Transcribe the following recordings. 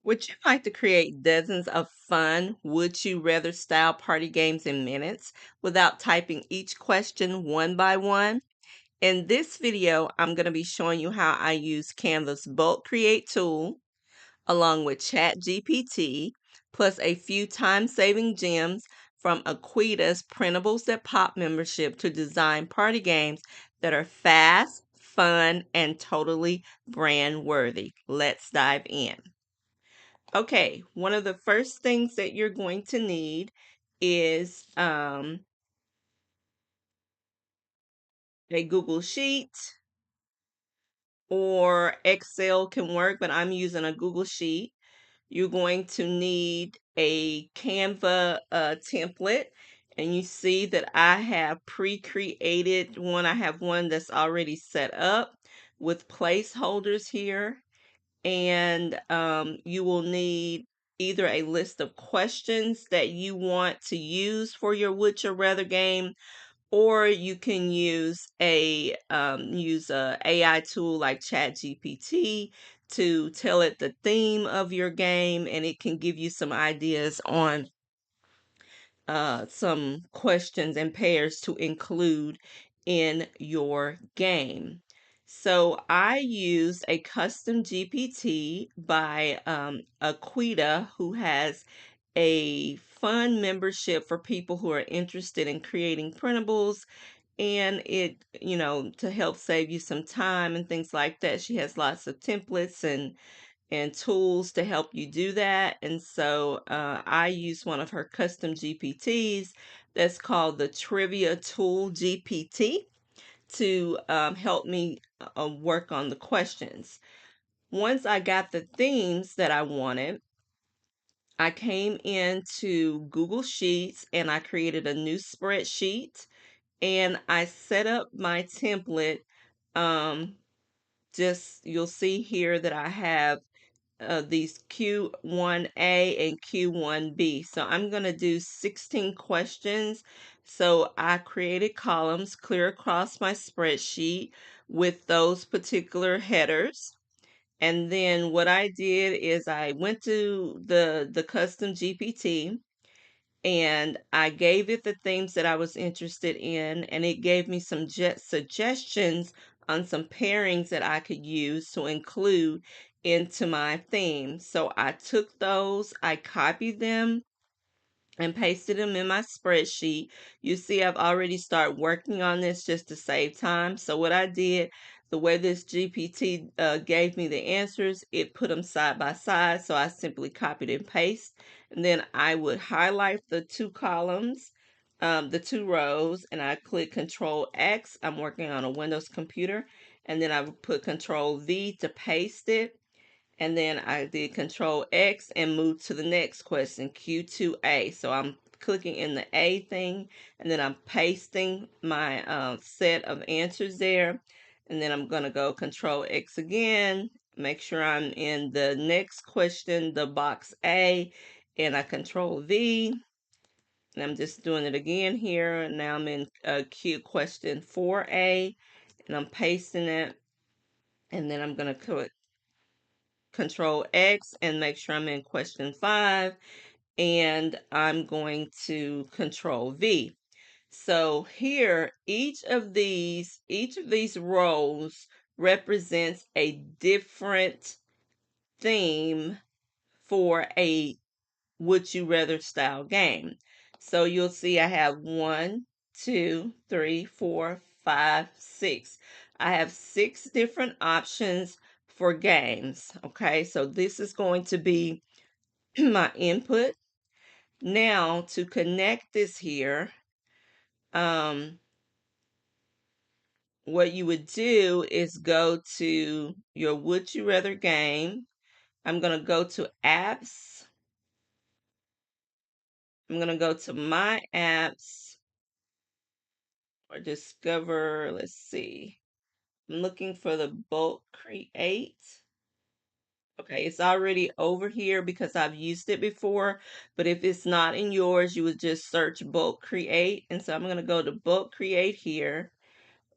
Would you like to create dozens of fun would you rather style party games in minutes without typing each question one by one? In this video, I'm going to be showing you how I use Canva's Bulk Create tool along with ChatGPT plus a few time-saving gems from Aquida's Printables That Pop membership to design party games that are fast, fun, and totally brand worthy. Let's dive in. Okay, one of the first things that you're going to need is a Google Sheet, or Excel can work, but I'm using a Google Sheet. You're going to need a Canva template, and you see that I have pre-created one. I have one that's already set up with placeholders here. And you will need either a list of questions that you want to use for your Would You Rather game, or you can use a AI tool like ChatGPT to tell it the theme of your game, and it can give you some ideas on some questions and pairs to include in your game. So I used a custom GPT by Aquita, who has a fun membership for people who are interested in creating printables, and to help save you some time and things like that. She has lots of templates and tools to help you do that. And so I use one of her custom GPTs that's called the Trivia Tool GPT to help me work on the questions. Once I got the themes that I wanted, I came into Google Sheets and I created a new spreadsheet, and I set up my template. Um, just you'll see here that I have these Q1A and Q1B. So I'm going to do 16 questions. So I created columns clear across my spreadsheet with those particular headers. And then what I did is I went to the custom GPT, and I gave it the themes that I was interested in, and it gave me some suggestions on some pairings that I could use to include into my theme. So I took those, I copied them, and pasted them in my spreadsheet. You see, I've already started working on this just to save time. So what I did, the way this GPT gave me the answers, it put them side by side. So I simply copied and paste, and then I would highlight the two columns, the two rows, and I click Control X. I'm working on a Windows computer, and then I would put Control V to paste it, and then I did Control X and move to the next question, Q2A. So I'm clicking in the A thing, and then I'm pasting my set of answers there. And then I'm going to go Control X again, make sure I'm in the next question, the box A, and I Control V. And I'm just doing it again here. Now I'm in Q question 4A, and I'm pasting it. And then I'm going to click Control X and make sure I'm in question 5, and I'm going to Control V. So here, each of these rows represents a different theme for a Would You Rather style game. So you'll see I have 1, 2, 3, 4, 5, 6. I have 6 different options for games. Okay, so this is going to be my input. Now to connect this here, what you would do is go to your Would You Rather game. I'm going to go to apps. I'm going to go to my apps or discover. Let's see. I'm looking for the Bulk Create. Okay, it's already over here because I've used it before, but if it's not in yours, you would just search Bulk Create. And so I'm going to go to Bulk Create here,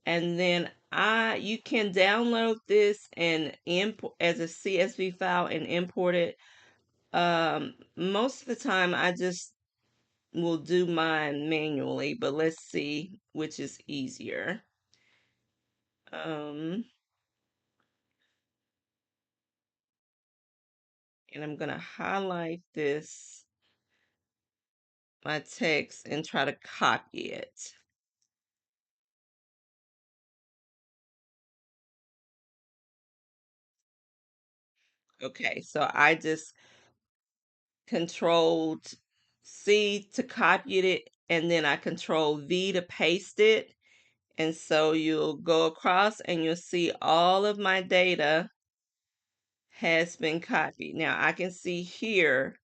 and then you can download this and import as a CSV file and import it, Most of the time I just will do mine manually, but let's see which is easier. Um, and I'm gonna highlight this, my text, and try to copy it. Okay, so I just controlled C to copy it, and then I control V to paste it. And so you'll go across and you'll see all of my data has been copied. Now I can see here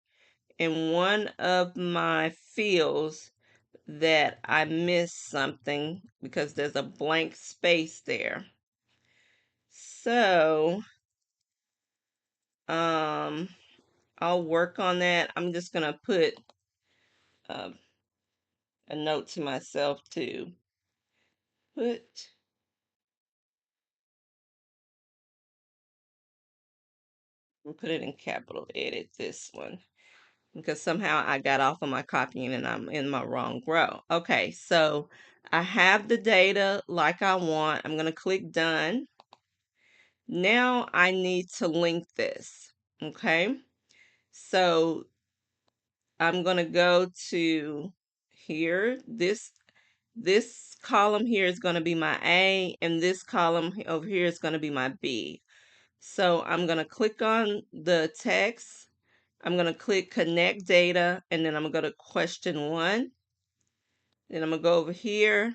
in one of my fields that I missed something because there's a blank space there. So, um, I'll work on that. I'm just gonna put uh, a note to myself to put, and put it in capital, edit this one, because somehow I got off of my copying and I'm in my wrong row. Okay, so I have the data like I want. I'm gonna click done. Now I need to link this. Okay, so I'm gonna go to here. This column here is gonna be my A, and this column over here is gonna be my B. So I'm gonna click on the text. I'm gonna click connect data, and then I'm gonna go to question one. Then I'm gonna go over here.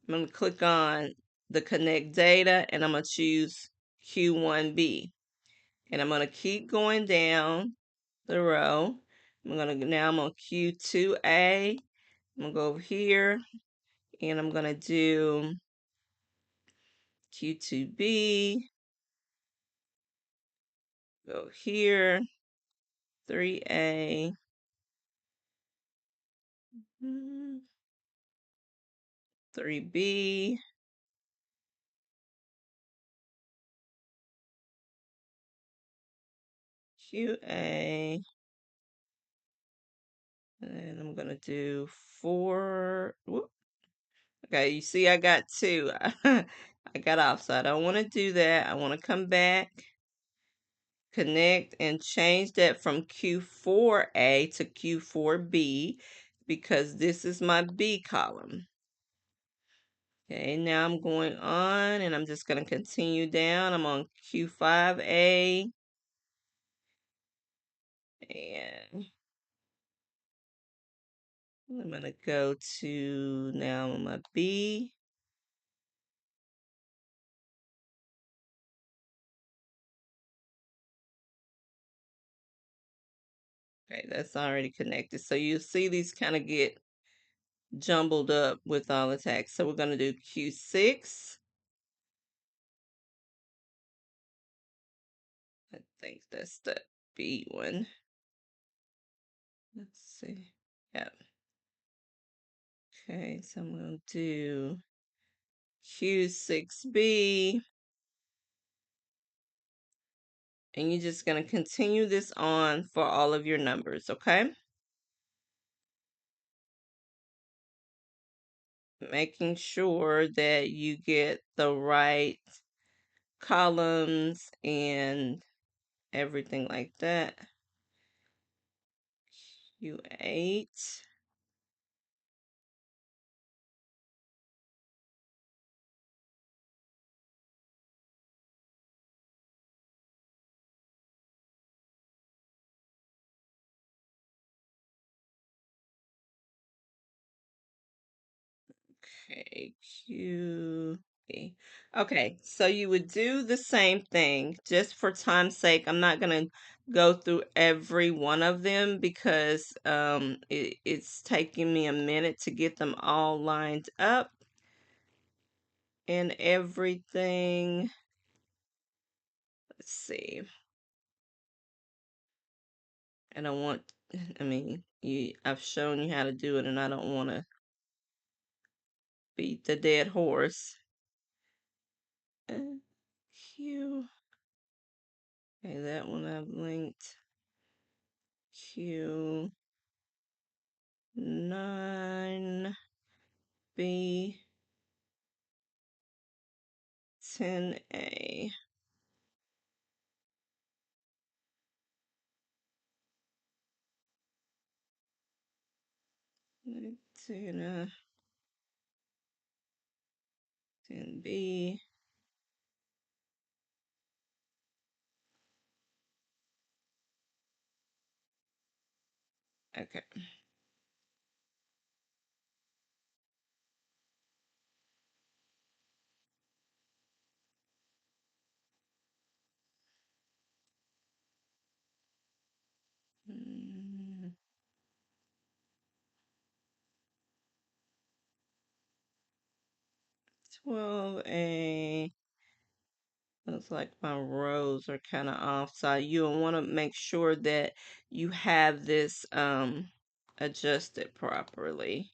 I'm gonna click on the connect data, and I'm gonna choose Q1B. And I'm gonna keep going down the row. I'm on Q2A. I'm gonna go over here, and I'm gonna do Q2B. Go here, 3A. 3B, QA, and I'm gonna do 4. Whoop. Okay, you see I got 2. I got off, so I don't want to do that. I want to come back, connect, and change that from Q4A to Q4B because this is my B column. Okay, now I'm going on, and I'm just going to continue down. I'm on Q5A, and I'm going to go to now my B. Okay, that's already connected. So you see these kind of get jumbled up with all the text. So we're going to do Q6. I think that's the B one. Let's see. Yep. Okay, so I'm going to do Q6B. And you're just going to continue this on for all of your numbers, okay? Making sure that you get the right columns and everything like that. Q8. Okay, Q. Okay, so you would do the same thing. Just for time's sake, I'm not going to go through every one of them because it's taking me a minute to get them all lined up and everything. Let's see. I don't want, I mean, I've shown you how to do it, and I don't want to beat the dead horse. Q. Okay, that one I've linked. Q 9 B 10A 10B. Okay. Mm, 12A. Looks like my rows are kind of off, so you'll want to make sure that you have this adjusted properly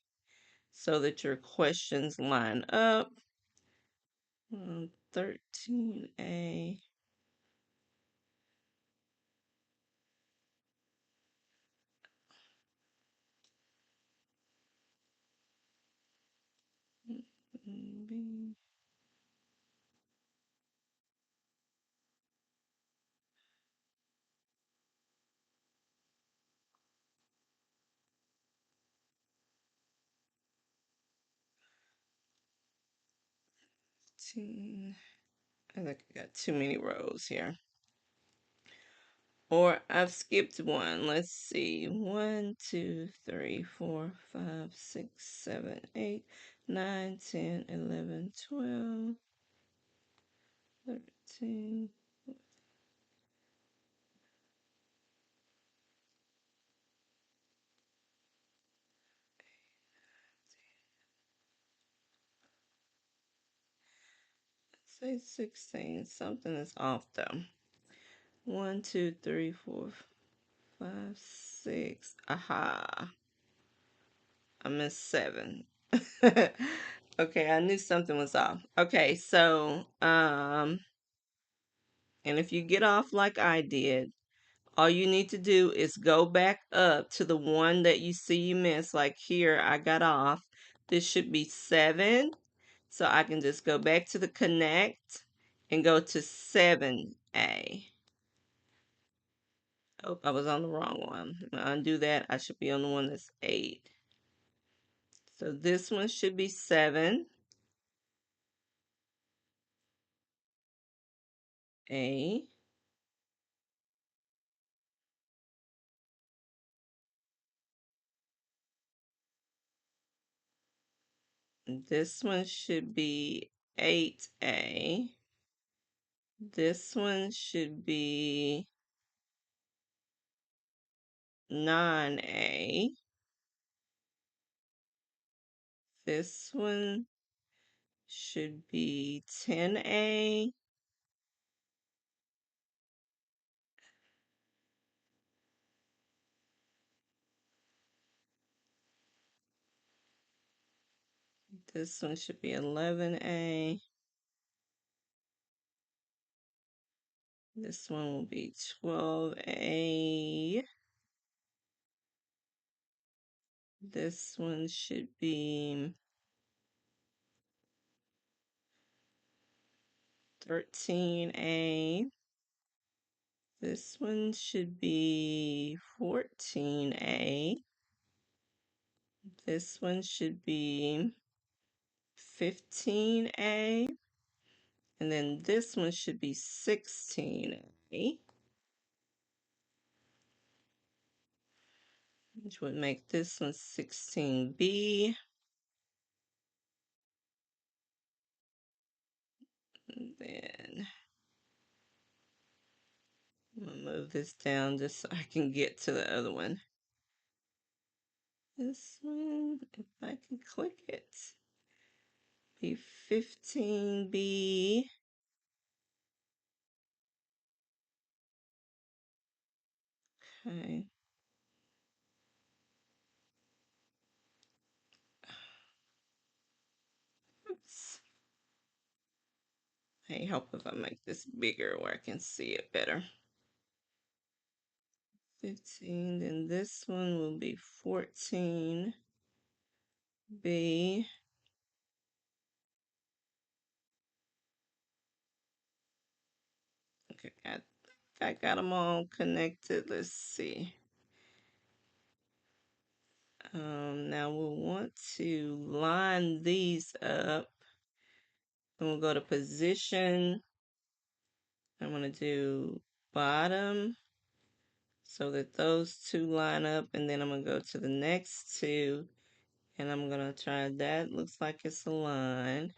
so that your questions line up. 13A. B. 15. I think I got too many rows here. Or I've skipped one. Let's see. 1, 2, 3, 4, 5, 6, 7, 8, 9, 10, 11, 12, 13. Say 16. Something is off though. 1, 2, 3, 4, 5, 6. Aha. I missed 7. Okay, I knew something was off. Okay, so and if you get off like I did, all you need to do is go back up to the one that you see you missed. Like here, I got off. This should be 7. So I can just go back to the connect and go to 7A. Oh, I was on the wrong one. Undo that. I should be on the one that's 8. So this one should be 7A. This one should be 8A. This one should be 9A. This one should be 10A. This one should be 11A. This one will be 12A. This one should be 13A. This one should be 14A. This one should be 15A. And then this one should be 16A, which would make this one 16B. And then I'm going to move this down just so I can get to the other one. This one, if I can click it, be 15B. Okay. Oops. Hey, help if I make this bigger where I can see it better. 15, then this one will be 14B. Okay, I got them all connected. Let's see. Now we'll want to line these up. And we'll go to position. I'm going to do bottom so that those two line up. And then I'm going to go to the next two. And I'm going to try that. Looks like it's aligned.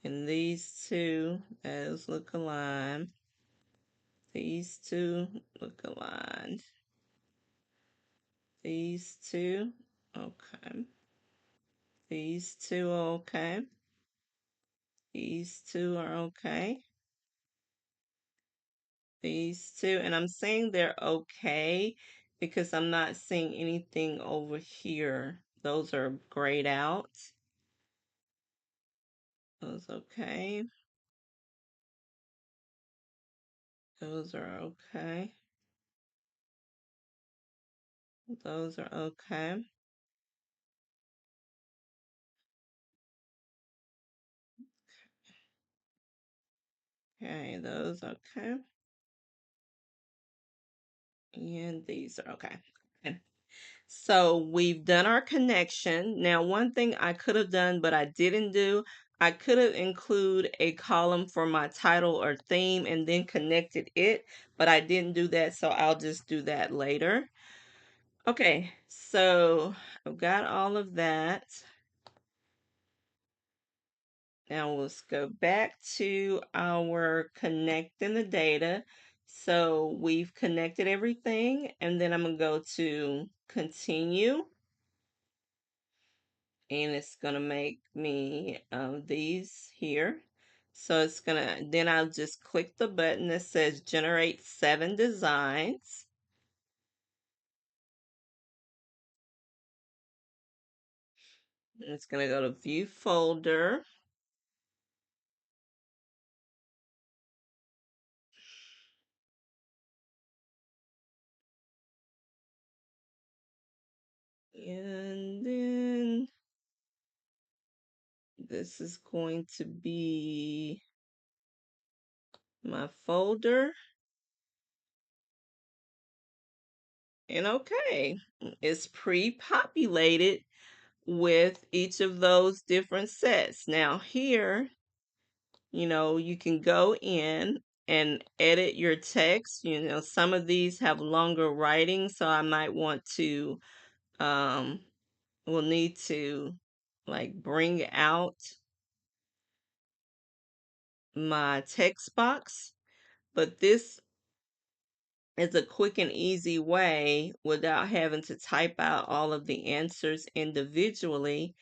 And these two, those look aligned. These two look aligned. These two, okay. These two are okay. These two are okay. These two, and I'm saying they're okay because I'm not seeing anything over here. Those are grayed out. Those okay. Those are okay. Those are okay. Okay, those okay. And these are okay. Okay. So we've done our connection. Now, one thing I could have done, but I didn't do, I could have include a column for my title or theme and then connected it, but I didn't do that, so I'll just do that later. Okay, so I've got all of that. Now let's go back to our connecting the data. So we've connected everything, and then I'm going to go to continue. And it's gonna make me these here. So it's gonna, then I'll just click the button that says generate 7 designs. And it's gonna go to view folder. And then this is going to be my folder. And okay, it's pre-populated with each of those different sets. Now here, you can go in and edit your text. Some of these have longer writing, so I might want to, um, will need to like bring out my text box. But this is a quick and easy way without having to type out all of the answers individually.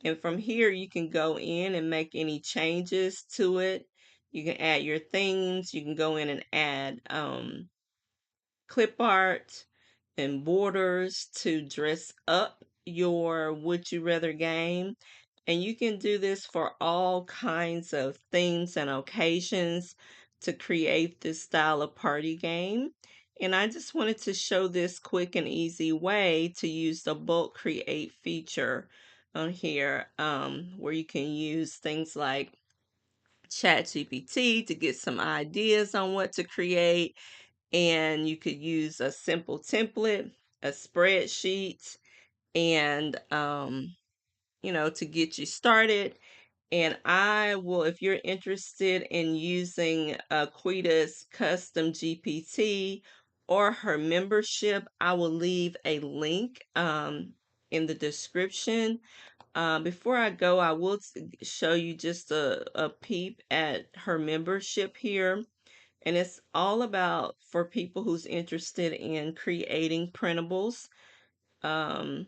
And from here, you can go in and make any changes to it. You can add your themes. You can go in and add clip art and borders to dress up your Would You Rather game. And you can do this for all kinds of themes and occasions to create this style of party game. And I just wanted to show this quick and easy way to use the bulk create feature on here, where you can use things like ChatGPT to get some ideas on what to create, and you could use a simple template, a spreadsheet, and to get you started. And I will, if you're interested in using Quita's custom GPT or her membership, I will leave a link in the description. Before I go, I will show you just a peep at her membership here. And it's all about for people who's interested in creating printables. Um,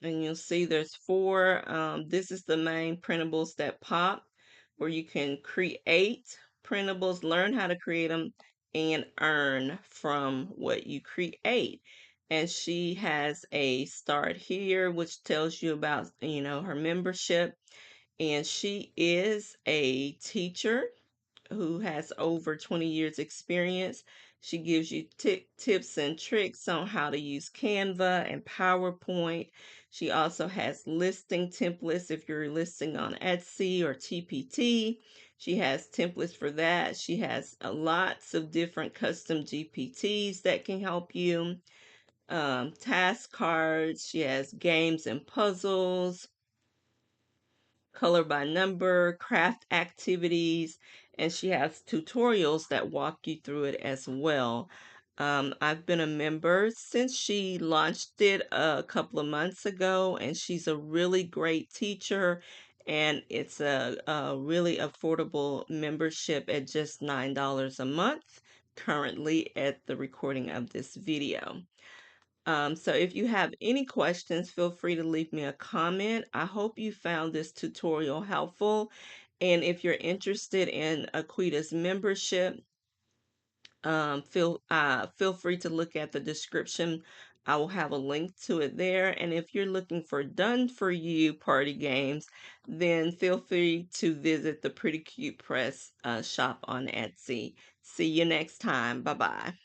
and you'll see there's 4. This is the main printables that pop, where you can create printables, learn how to create them, and earn from what you create. And she has a start here, which tells you about, her membership. And she is a teacher who has over 20 years experience. She gives you tips and tricks on how to use Canva and PowerPoint. She also has listing templates if you're listing on Etsy or TPT. She has templates for that. She has lots of different custom GPTs that can help you. Task cards. She has games and puzzles, color by number, craft activities, and she has tutorials that walk you through it as well. I've been a member since she launched it a couple of months ago, and she's a really great teacher, and it's a really affordable membership at just $9 a month currently at the recording of this video. So if you have any questions, feel free to leave me a comment. I hope you found this tutorial helpful. And if you're interested in Aquida's membership, feel free to look at the description. I will have a link to it there. And if you're looking for done for you party games, then feel free to visit the Pretty Cute Press shop on Etsy. See you next time. Bye bye.